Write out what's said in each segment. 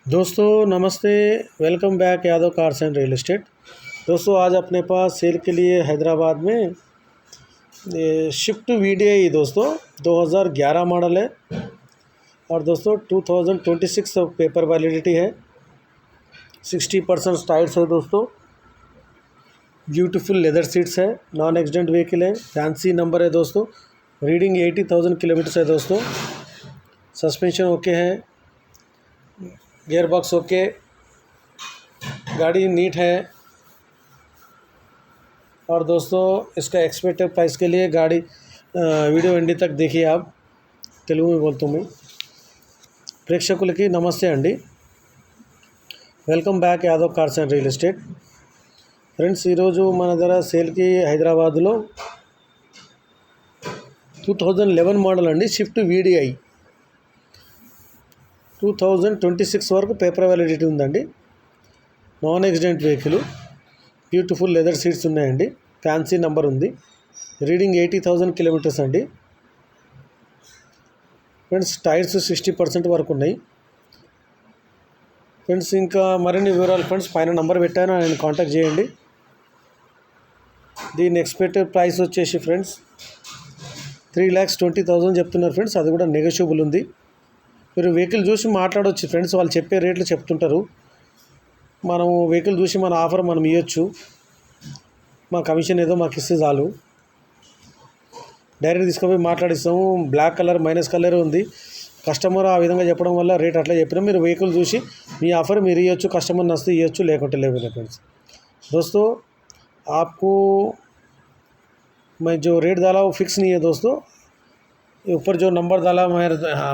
दोस्तों नमस्ते। Welcome back Yadav cars and real estate. दोस्तों आज अपने पास सेल के लिए हैदराबाद में शिफ्ट वीडीआई दोस्तों 2011 मॉडल है और दोस्तों 2026 पेपर वैलिडिटी है। 60% टायर्स है दोस्तों। ब्यूटीफुल लेदर सीट्स है। नॉन एक्सीडेंट व्हीकल है। फैंसी नंबर है दोस्तों। रीडिंग 80,000 किलोमीटर्स है दोस्तों। सस्पेंशन ओके है। Gear box okay. गाड़ी नीट है। और दोस्तों इसका एक्सपेक्टेड प्राइस के लिए गाड़ी वीडियो ఎండి तक देखिए आप। తెలుగు में बोलता हूँ मैं। ప్రేక్షకులకి నమస్తే అండి। Welcome back Yadav cars and real estate friends. ఈరోజు మన దగ్గర సేల్కి హైదరాబాద్లో 2011 మోడల్ అండి షిఫ్ట్ వీడిఐ 2026 వరకు పేపర్ వ్యాలిడిటీ ఉందండి। Non accident vehicle, beautiful leather seats ఉన్నాయండి। ఫ్యాన్సీ నంబర్ ఉంది। రీడింగ్ 80,000 కిలోమీటర్స్ అండి ఫ్రెండ్స్। టైర్స్ 60% వరకు ఉన్నాయి ఫ్రెండ్స్। ఇంకా మరిన్ని వివరాలు ఫ్రెండ్స్ పైన నంబర్ పెట్టాను, ఆయన కాంటాక్ట్ చేయండి। దీని ఎక్స్పెక్టెడ్ ప్రైస్ వచ్చేసి ఫ్రెండ్స్ 3,20,000 చెప్తున్నారు ఫ్రెండ్స్। అది కూడా నెగోషియబుల్ ఉంది। మీరు వెహికల్ చూసి మాట్లాడవచ్చు ఫ్రెండ్స్। వాళ్ళు చెప్పే రేట్లు చెప్తుంటారు। మనం వెహికల్ చూసి మన ఆఫర్ మనం ఇవ్వచ్చు। మా కమిషన్ ఏదో మాకు ఇస్తే చాలు। డైరెక్ట్ తీసుకుపోయి మాట్లాడిస్తాము। బ్లాక్ కలర్ మైనస్ కలర్ ఉంది। కస్టమర్ ఆ విధంగా చెప్పడం వల్ల రేట్ అట్లా చెప్పినా మీరు వెహికల్ చూసి మీ ఆఫర్ మీరు ఇవ్వచ్చు। కస్టమర్ నచ్చితే ఇవ్వచ్చు, లేకుంటే లేదు फ्रेंड्स। दोस्तों आपको मैं जो रेट डाला वो फिक्स नहीं है दोस्तों। ऊपर जो नंबर डाला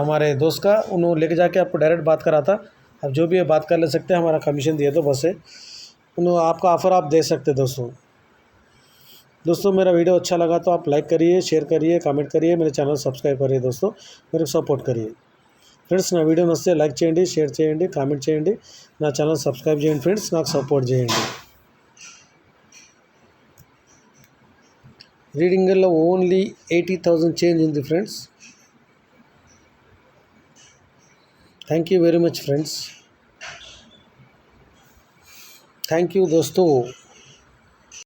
हमारे दोस्त का, उन्होंने लेके जाके आपको डायरेक्ट बात करा था। अब जो भी है बात कर ले सकते हैं। हमारा कमीशन दिए तो बस है, उन्होंने आपका ऑफ़र आप दे सकते दोस्तों। मेरा वीडियो अच्छा लगा तो आप लाइक करिए, शेयर करिए, कमेंट करिए, मेरे चैनल सब्सक्राइब करिए दोस्तों। मेरे को सपोर्ट करिए ఫ్రెండ్స్। నా వీడియో నచ్చితే లైక్ చేయండి, షేర్ చేయండి, కామెంట్ చేయండి, నా ఛానల్ సబ్స్క్రైబ్ చేయండి ఫ్రెండ్స్। నాకు సపోర్ట్ చేయండి। రీడింగ్లో ఓన్లీ 80,000 చేంజ్ ఉంది friends. Thank you very much friends. Thank you दोस्तों।